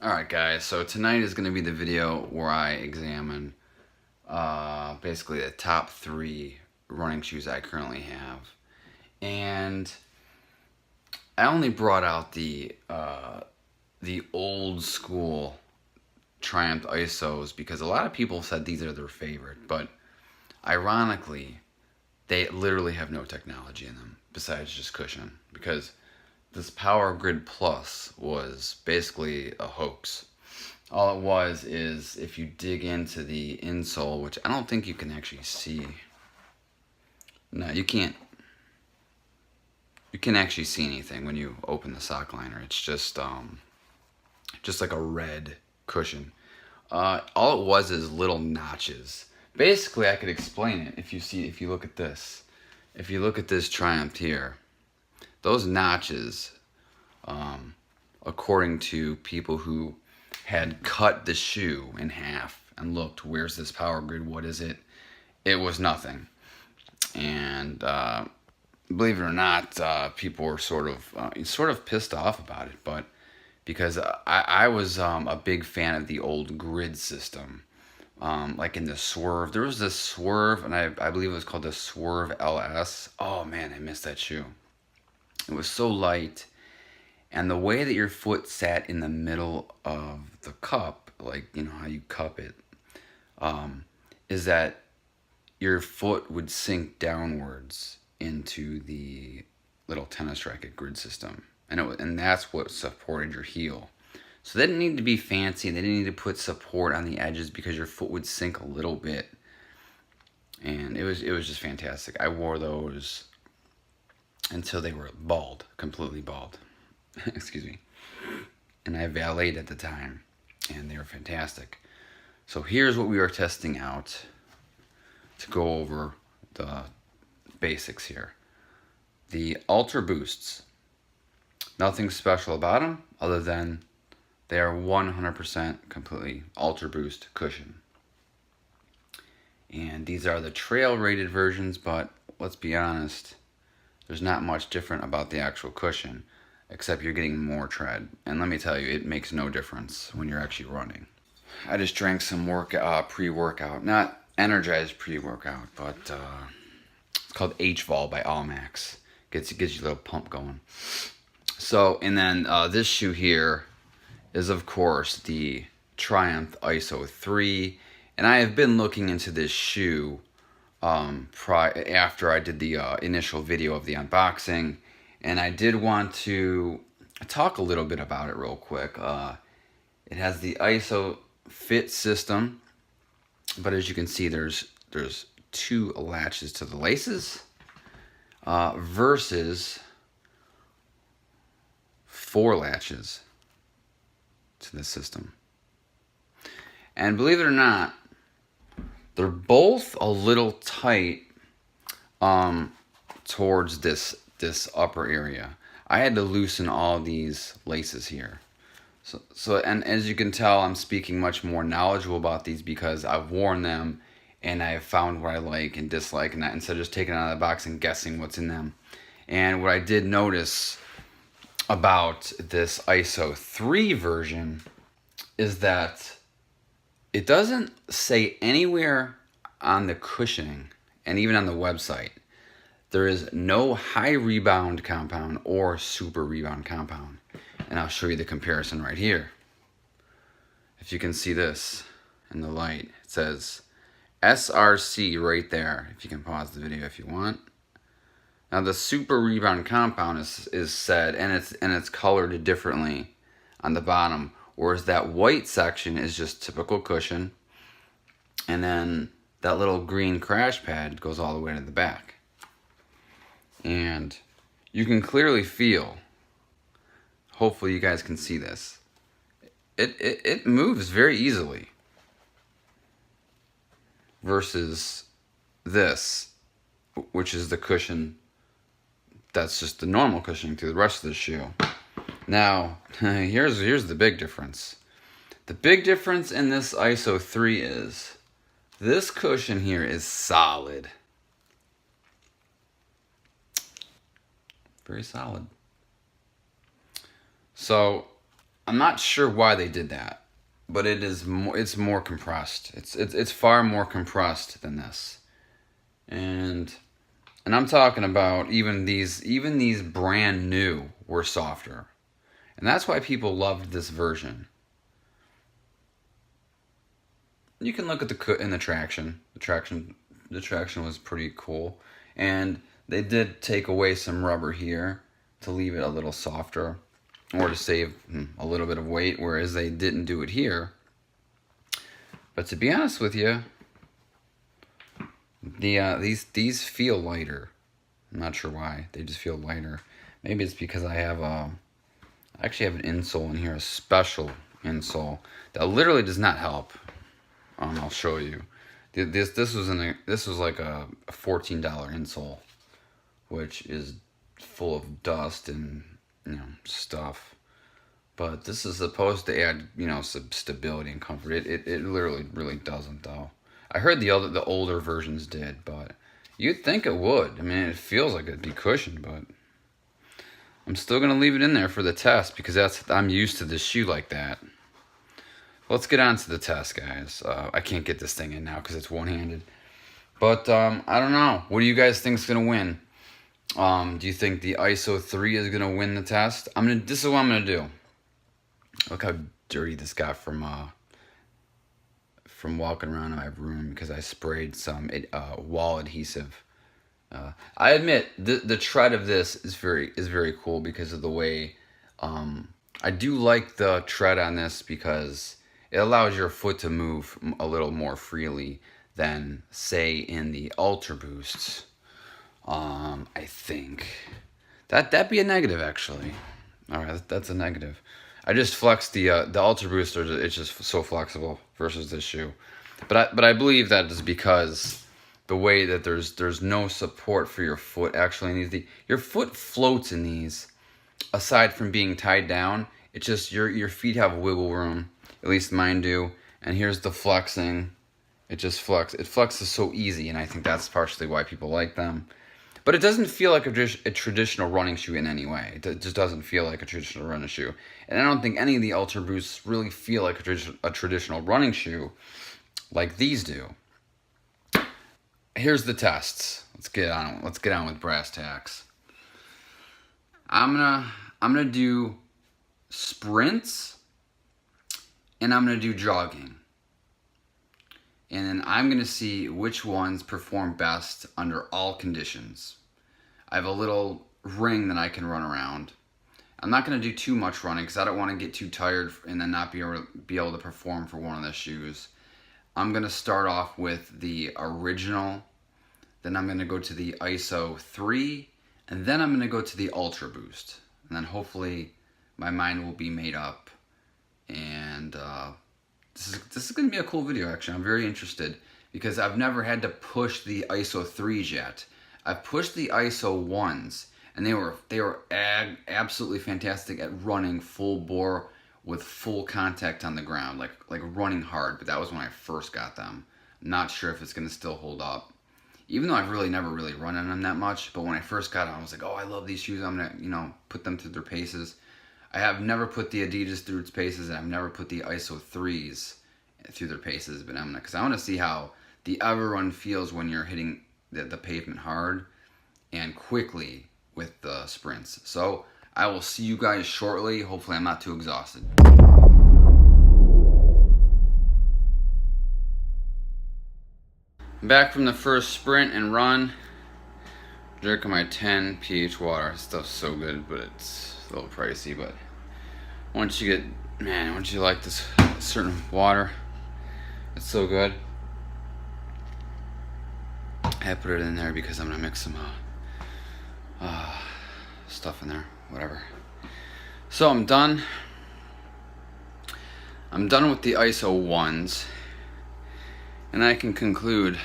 Alright guys, so tonight is going to be the video where I examine basically the top 3 running shoes I currently have. And I only brought out the old school Triumph ISOs because a lot of people said these are their favorite, but ironically they literally have no technology in them besides just cushion, because this Power Grid Plus was basically a hoax. All it was is, if you dig into the insole, which I don't think you can actually see. No, you can't. You can actually see anything when you open the sock liner. It's just like a red cushion. All it was is little notches. Basically, I could explain it if you look at this. If you look at this Triumph here, those notches, according to people who had cut the shoe in half and looked, where's this Power Grid, what is it? It was nothing. And believe it or not, people were sort of pissed off about it, but because I was a big fan of the old grid system. Like in the Swerve, there was this Swerve, and I believe it was called the Swerve LS. Oh man, I missed that shoe. It was so light, and the way that your foot sat in the middle of the cup, like, you know how you cup it, is that your foot would sink downwards into the little tennis racket grid system, and that's what supported your heel. So they didn't need to be fancy. They didn't need to put support on the edges because your foot would sink a little bit, and it was just fantastic. I wore those until they were bald, completely bald. Excuse me. And I valeted at the time, and they were fantastic. So here's what we were testing out to go over the basics here. The Ultra Boosts. Nothing special about them other than they are 100% completely Ultra Boost cushion. And these are the trail rated versions, but let's be honest, there's not much different about the actual cushion, except you're getting more tread. And let me tell you, it makes no difference when you're actually running. I just drank some pre-workout, not energized pre-workout, but it's called H-Vol by Allmax. Gets you a little pump going. So, and then this shoe here is, of course, the Triumph ISO 3. And I have been looking into this shoe after I did the initial video of the unboxing, and I did want to talk a little bit about it real quick. It has the ISO fit system, but as you can see, there's 2 latches to the laces versus 4 latches to the system. And believe it or not, they're both a little tight towards this upper area. I had to loosen all these laces here. So and as you can tell, I'm speaking much more knowledgeable about these because I've worn them and I've found what I like and dislike, and that, instead of just taking it out of the box and guessing what's in them. And what I did notice about this ISO 3 version is that it doesn't say anywhere on the cushioning, and even on the website, there is no high rebound compound or super rebound compound. And I'll show you the comparison right here. If you can see this in the light, it says SRC right there. If you can pause the video if you want. Now the super rebound compound is said, and it's colored differently on the bottom, whereas that white section is just typical cushion, and then that little green crash pad goes all the way to the back. And you can clearly feel, hopefully you guys can see this, it moves very easily versus this, which is the cushion that's just the normal cushioning through the rest of the shoe. Now, here's the big difference. The big difference in this ISO 3 is this cushion here is solid. Very solid. So I'm not sure why they did that, but it's more compressed. It's far more compressed than this. And I'm talking about even these brand new were softer. And that's why people loved this version. You can look at the traction. The traction was pretty cool. And they did take away some rubber here to leave it a little softer or to save a little bit of weight, whereas they didn't do it here. But to be honest with you, these feel lighter. I'm not sure why. They just feel lighter. Maybe it's because I actually have an insole in here, a special insole that literally does not help. I'll show you. This was like a $14 insole, which is full of dust and stuff. But this is supposed to add some stability and comfort. It literally really doesn't though. I heard the older versions did, but you'd think it would. I mean, it feels like it'd be cushioned, but I'm still gonna leave it in there for the test because I'm used to this shoe like that. Let's get on to the test, guys. I can't get this thing in now because it's one-handed. But I don't know. What do you guys think is gonna win? Do you think the ISO 3 is gonna win the test? This is what I'm gonna do. Look how dirty this got from walking around in my room because I sprayed some wall adhesive. I admit the tread of this is very cool because of the way I do like the tread on this because it allows your foot to move a little more freely than say in the Ultra Boosts. I think that'd be a negative actually. All right, that's a negative. I just flexed the Ultra Booster. It's just so flexible versus this shoe, but I believe that is because the way that there's no support for your foot actually in these. Your foot floats in these, aside from being tied down. It's just your feet have wiggle room. At least mine do. And here's the flexing. It just flexes. It flexes so easy, and I think that's partially why people like them. But it doesn't feel like a traditional running shoe in any way. It just doesn't feel like a traditional running shoe. And I don't think any of the Ultra Boosts really feel like a traditional running shoe like these do. Here's the tests. Let's get on with brass tacks. I'm gonna do sprints, and I'm gonna do jogging. And then I'm going to see which ones perform best under all conditions. I have a little ring that I can run around. I'm not going to do too much running because I don't want to get too tired and then not be able to perform for one of the shoes. I'm going to start off with the original. Then I'm going to go to the ISO 3. And then I'm going to go to the Ultra Boost. And then hopefully my mind will be made up. And This is going to be a cool video, actually. I'm very interested because I've never had to push the ISO 3s yet. I've pushed the ISO 1s, and they were absolutely fantastic at running full bore with full contact on the ground, like running hard. But that was when I first got them. Not sure if it's going to still hold up. Even though I've never really run on them that much, but when I first got them, I was like, oh, I love these shoes. I'm going to, put them through their paces. I have never put the Adidas through its paces, and I've never put the ISO 3s through their paces, but because I want to see how the Everrun feels when you're hitting the pavement hard and quickly with the sprints. So I will see you guys shortly. Hopefully I'm not too exhausted. Back from the first sprint and run. Drinking my 10 pH water. This stuff's so good, but it's a little pricey. But once you like this certain water, it's so good. I put it in there because I'm gonna mix some stuff in there, whatever. So I'm done. I'm done with the ISO 1s, and I can conclude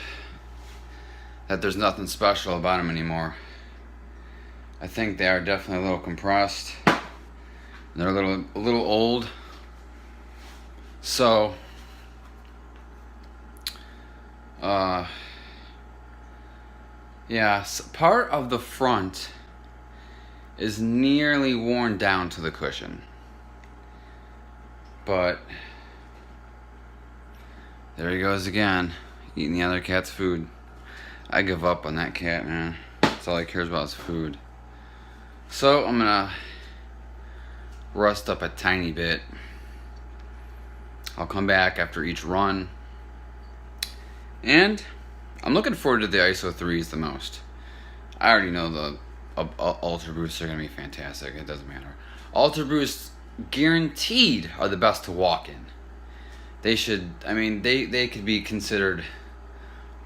that there's nothing special about them anymore. I think they are definitely a little compressed. They're a little old. So yeah, so part of the front is nearly worn down to the cushion. But there he goes again, eating the other cat's food. I give up on that cat, man. That's all he cares about is food. So I'm gonna rust up a tiny bit. I'll come back after each run. And I'm looking forward to the ISO 3s the most. I already know the Ultra Boosts are going to be fantastic. It doesn't matter. Ultra Boosts guaranteed are the best to walk in. They should, I mean, they could be considered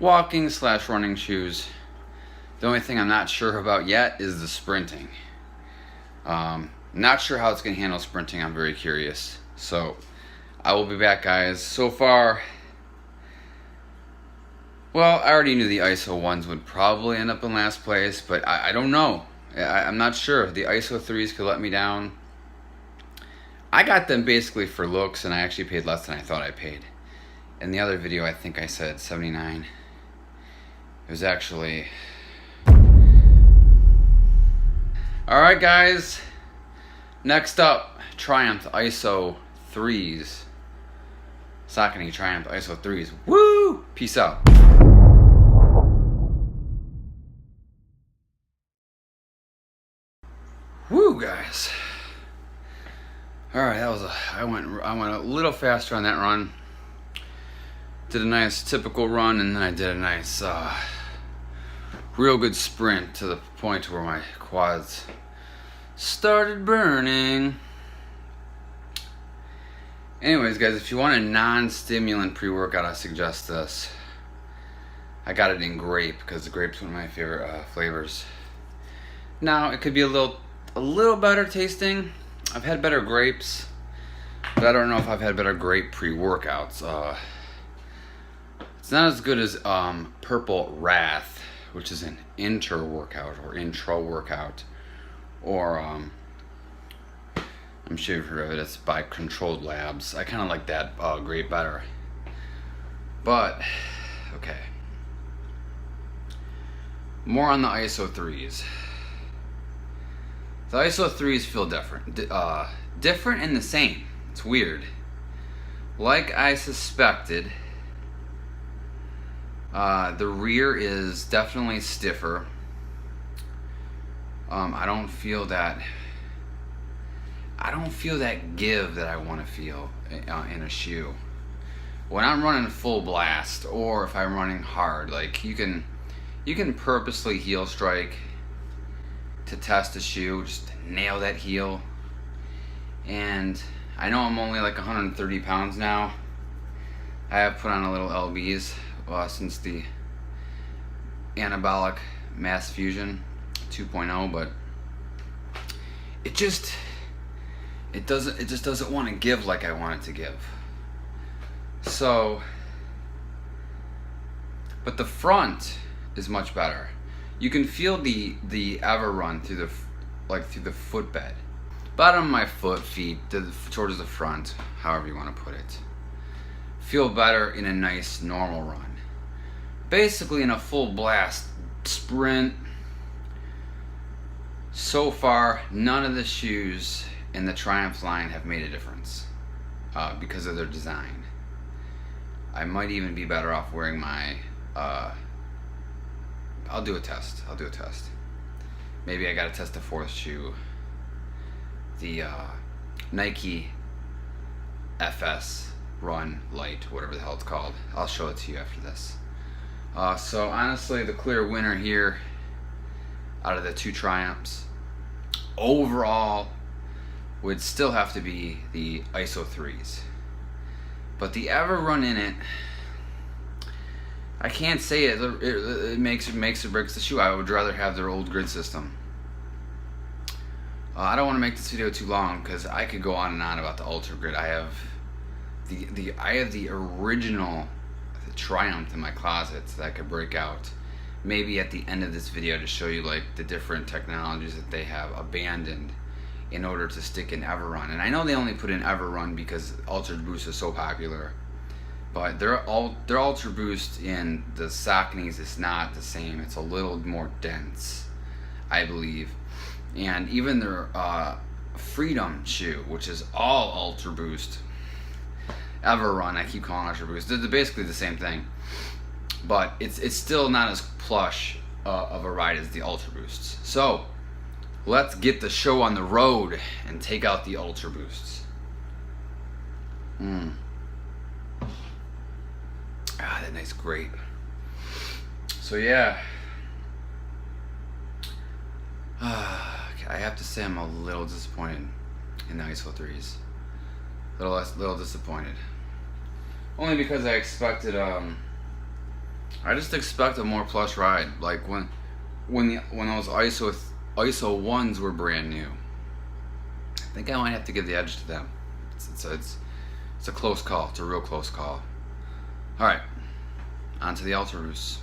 walking / running shoes. The only thing I'm not sure about yet is the sprinting. Not sure how it's going to handle sprinting. I'm very curious. So I will be back, guys. So far, well, I already knew the ISO 1s would probably end up in last place, but I don't know. I'm not sure. The ISO 3s could let me down. I got them basically for looks, and I actually paid less than I thought I paid. In the other video, I think I said 79. It was actually... Alright, guys. Next up, Triumph ISO 3s. Saucony Triumph ISO 3s. Woo! Peace out. Woo, guys. All right, that was I went a little faster on that run. Did a nice typical run, and then I did a nice real good sprint to the point where my quads started burning. Anyways, guys, if you want a non-stimulant pre-workout, I suggest this. I got it in grape because the grape's one of my favorite flavors. Now, it could be a little better tasting. I've had better grapes, but I don't know if I've had better grape pre-workouts. It's not as good as Purple Wrath, which is an inter-workout or intro-workout, or I'm sure you've heard of it. It's by Controlled Labs. I kind of like that grape better. But, okay. More on the ISO 3s. The ISO 3s feel different. Different and the same. It's weird. Like I suspected, the rear is definitely stiffer. I don't feel that give that I want to feel in a shoe. When I'm running full blast, or if I'm running hard, like you can purposely heel strike to test a shoe, just nail that heel. And I know I'm only like 130 pounds now. I have put on a little LBs since the anabolic mass fusion 2.0, but it just doesn't want to give like I want it to give. So, but the front is much better. You can feel the ever run through the footbed, bottom of my feet towards the front, however you want to put it. Feel better in a nice normal run. Basically, in a full blast sprint. So far, none of the shoes in the Triumph line have made a difference because of their design. I might even be better off wearing my. I'll do a test. Maybe I gotta test the fourth shoe. The Nike FS Run Light, whatever the hell it's called. I'll show it to you after this. So honestly, the clear winner here out of the two Triumphs overall would still have to be the ISO 3s. But the Ever Run in it, I can't say it makes or breaks the shoe. I would rather have their old grid system. I don't want to make this video too long because I could go on and on about the Ultra Grid. I have the original Triumph in my closet that I could break out maybe at the end of this video to show you like the different technologies that they have abandoned in order to stick in Everrun. And I know they only put in Everrun because Ultra Boost is so popular, but their Ultra Boost in the Sauconys is not the same. It's a little more dense, I believe. And even their Freedom shoe, which is all Ultra Boost, Ever Run. I keep calling Ultra Boost. They're basically the same thing, but it's still not as plush of a ride as the Ultra Boosts. So let's get the show on the road and take out the Ultra Boosts. That nice grape. So yeah, I have to say I'm a little disappointed in the ISO 3s. Little disappointed. Only because I expected I just expect a more plush ride. Like when those ISO 1s were brand new. I think I might have to give the edge to them. It's a close call. It's a real close call. All right, on to the Ultra Boosts.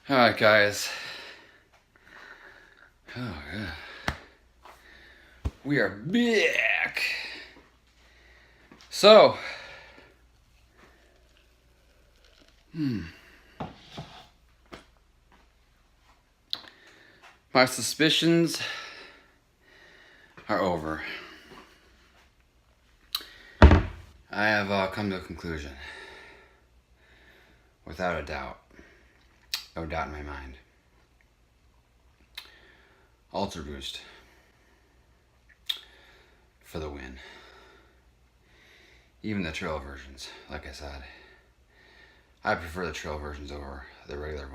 All right, guys. Oh yeah. We are back. So, my suspicions are over. I have come to a conclusion. Without a doubt. No doubt in my mind. Ultra Boost. For the win. Even the trail versions, like I said. I prefer the trail versions over the regular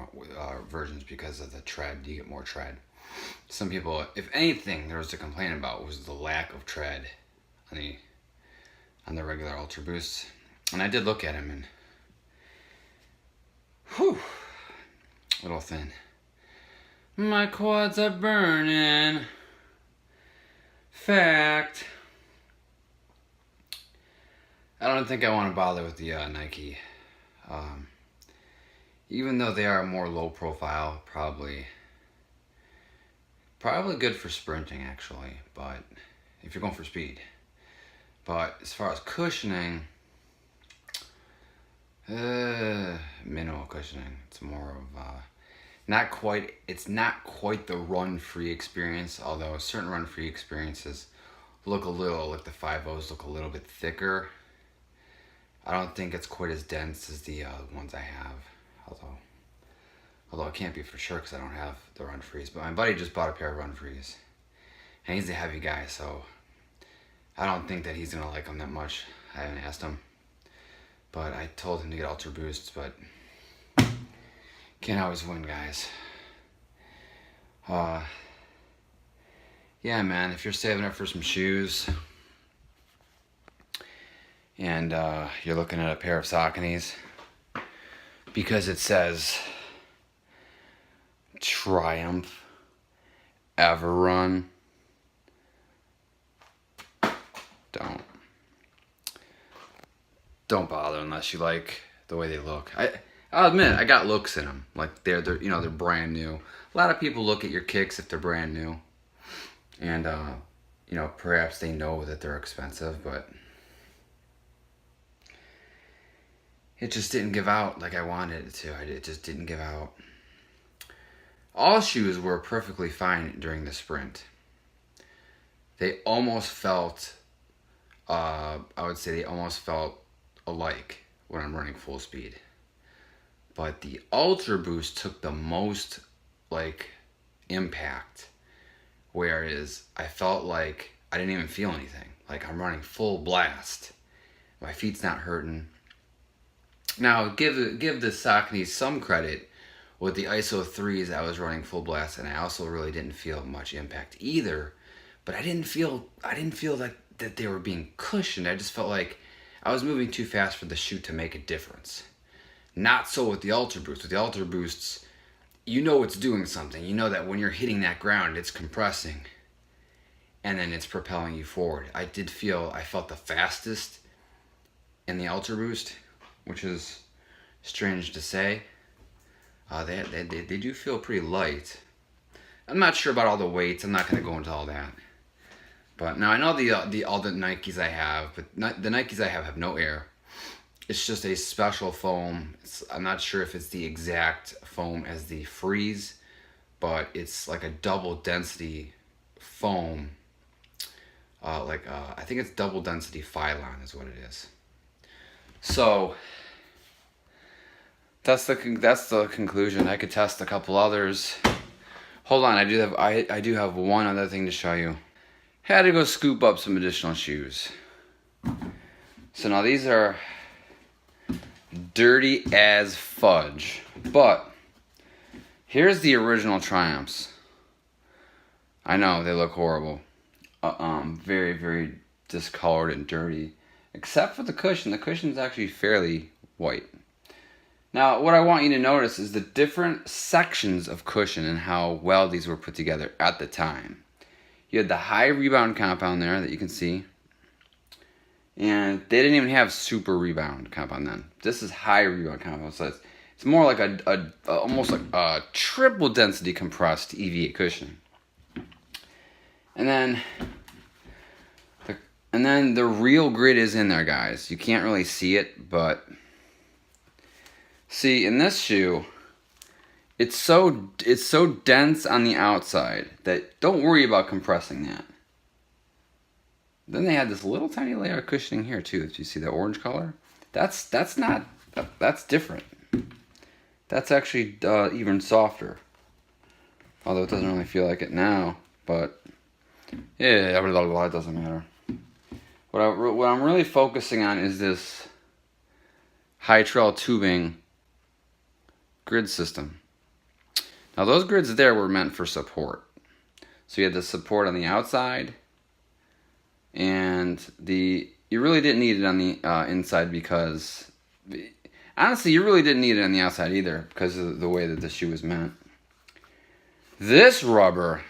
versions because of the tread. You get more tread. Some people, if anything there was to complain about, was the lack of tread on the regular Ultra Boosts. And I did look at them and whew, a little thin. My quads are burning. Fact. I don't think I want to bother with the Nike. Even though they are more low profile, probably good for sprinting actually, but if you're going for speed. But as far as cushioning, minimal cushioning. It's more of it's not quite the run-free experience, although certain run-free experiences look the 5.0s look a little bit thicker. I don't think it's quite as dense as the ones I have, although I can't be for sure because I don't have the run-frees. But my buddy just bought a pair of run-frees, and he's a heavy guy, so I don't think that he's gonna like them that much. I haven't asked him, but I told him to get Ultra Boosts, but can't always win, guys. Yeah, man, if you're saving up for some shoes and you're looking at a pair of Sauconys because it says Triumph Ever Run, don't bother unless you like the way they look. I'll admit, I got looks in them. Like they're brand new. A lot of people look at your kicks if they're brand new, and perhaps they know that they're expensive, but it just didn't give out like I wanted it to. It just didn't give out. All shoes were perfectly fine during the sprint. They almost felt, I would say they almost felt alike when I'm running full speed. But the Ultra Boost took the most impact, whereas I felt like I didn't even feel anything. Like I'm running full blast. My feet's not hurting. Now give the Saucony some credit. With the ISO 3s, I was running full blast, and I also really didn't feel much impact either. But I didn't feel that they were being cushioned. I just felt like I was moving too fast for the shoe to make a difference. Not so with the Ultra Boost. With the Ultra Boosts, you know it's doing something. You know that when you're hitting that ground, it's compressing, and then it's propelling you forward. I felt the fastest in the Ultra Boost, which is strange to say. They do feel pretty light. I'm not sure about all the weights. I'm not going to go into all that. But now I know all the Nikes I have, but the Nikes I have no air. It's just a special foam. I'm not sure if it's the exact foam as the Freeze, but it's like a double density foam. I think it's double density Phylon is what it is. So that's the conclusion. I could test a couple others. Hold on, I do have one other thing to show you. Had to go scoop up some additional shoes. So now these are dirty as fudge, but here's the original Triumphs. I know they look horrible. Very, very discolored and dirty, except for the cushion. The cushion's actually fairly white. Now, what I want you to notice is the different sections of cushion and how well these were put together at the time. You had the high rebound compound there that you can see, and they didn't even have super rebound compound then. This is high rebound compound, so it's more like almost like a triple density compressed EVA cushion. And then the real grid is in there, guys. You can't really see it, but see, in this shoe, it's so dense on the outside that don't worry about compressing that. Then they had this little tiny layer of cushioning here too. If you see the orange color, that's different. That's actually even softer. Although it doesn't really feel like it now, but yeah, it doesn't matter. What I'm really focusing on is this high trail tubing grid system. Now those grids there were meant for support. So you had the support on the outside, and you really didn't need it on the inside because, honestly, you really didn't need it on the outside either because of the way that the shoe was meant. This rubber,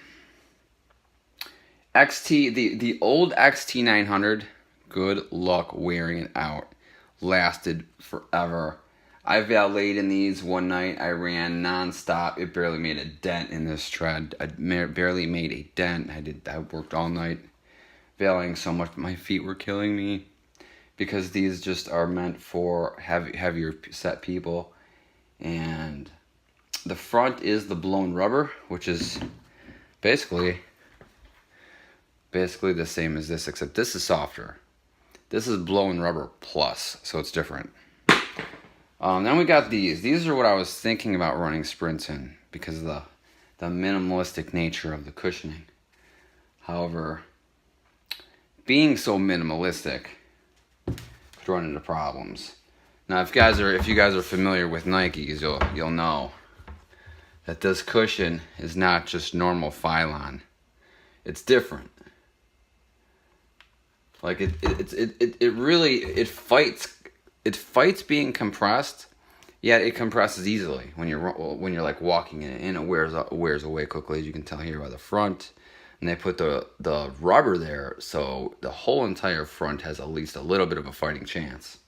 the old XT900, good luck wearing it out. Lasted forever. I valeted in these one night. I ran non-stop. It barely made a dent in this tread. I barely made a dent. I worked all night valeting so much. My feet were killing me because these just are meant for heavier set people. And the front is the blown rubber, which is basically the same as this, except this is softer. This is blown rubber plus, so it's different. Then we got these. These are what I was thinking about running sprints in because of the minimalistic nature of the cushioning. However, being so minimalistic could run into problems. Now, if you guys are familiar with Nikes, you'll know that this cushion is not just normal Phylon. It's different. Like it really fights being compressed, yet it compresses easily when you're like walking in it, and it wears away quickly, as you can tell here by the front. And they put the rubber there, so the whole entire front has at least a little bit of a fighting chance,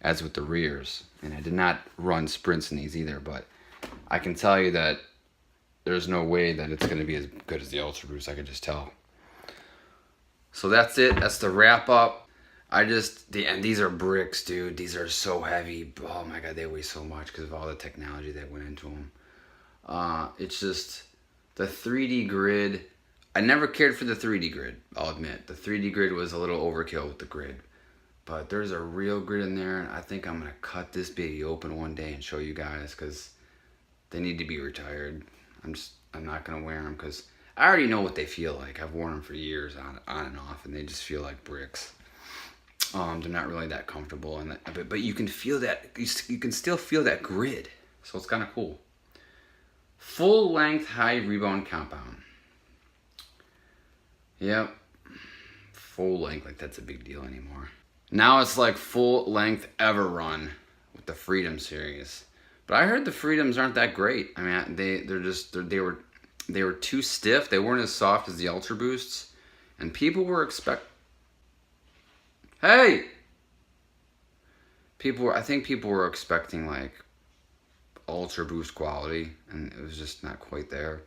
as with the rears. And I did not run sprints in these either, but I can tell you that there's no way that it's going to be as good as the Ultra Boost. I could just tell. So that's it. That's the wrap up. And these are bricks, dude. These are so heavy. Oh my God, they weigh so much because of all the technology that went into them. It's just the 3D grid. I never cared for the 3D grid, I'll admit. The 3D grid was a little overkill with the grid. But there's a real grid in there, and I think I'm going to cut this baby open one day and show you guys because they need to be retired. I'm not going to wear them because I already know what they feel like. I've worn them for years on and off, and they just feel like bricks. They're not really that comfortable, but you can feel that. You can still feel that grid, so it's kind of cool. Full length high rebound compound. Yep, full length, like that's a big deal anymore. Now it's like full length Ever Run with the Freedom series, but I heard the Freedoms aren't that great. I mean, they were too stiff. They weren't as soft as the Ultra Boosts, and people were I think people were expecting like Ultra Boost quality, and it was just not quite there.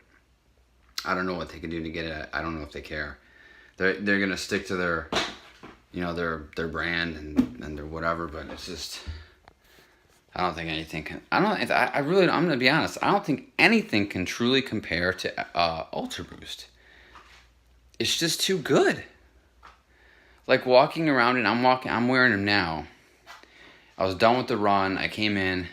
I don't know what they can do to get it. I don't know if they care. They're gonna stick to their, their brand and their whatever. But it's just, I don't think anything can. I really. I'm gonna be honest. I don't think anything can truly compare to Ultra Boost. It's just too good. Like walking around, and I'm wearing them now. I was done with the run. I came in,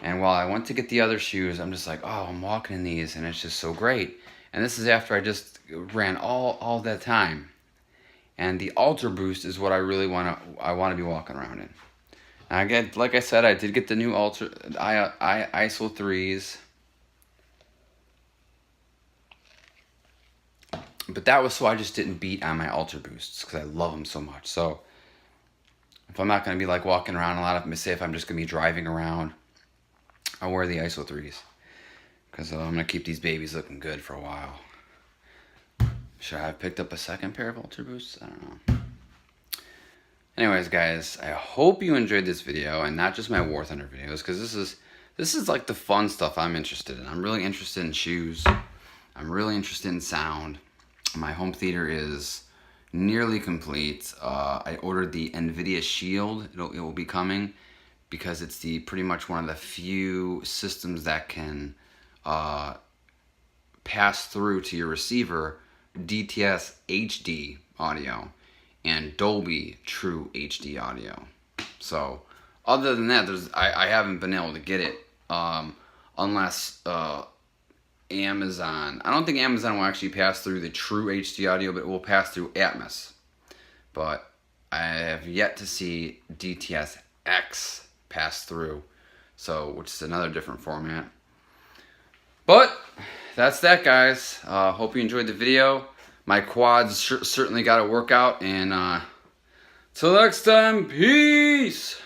and while I went to get the other shoes, I'm just like, oh, I'm walking in these, and it's just so great. And this is after I just ran all that time. And the Ultra Boost is what I really want to be walking around in. And like I said, I did get the new ISO 3s. But that was so I just didn't beat on my Ultra Boosts because I love them so much. So if I'm not going to be like walking around a lot of, say if I'm just going to be driving around, I'll wear the ISO 3s. Because I'm going to keep these babies looking good for a while. Should I have picked up a second pair of Ultra Boosts? I don't know. Anyways, guys, I hope you enjoyed this video and not just my War Thunder videos, because this is like the fun stuff I'm interested in. I'm really interested in shoes. I'm really interested in sound. My home theater is nearly complete. I ordered the NVIDIA Shield. It will be coming because it's pretty much one of the few systems that can pass through to your receiver DTS HD audio and Dolby True HD audio. So other than that, I haven't been able to get it unless Amazon. I don't think Amazon will actually pass through the True HD audio, but it will pass through Atmos. But I have yet to see DTS X pass through, so which is another different format. But that's that, guys. Hope you enjoyed the video. My quads certainly got a workout, and till next time, peace!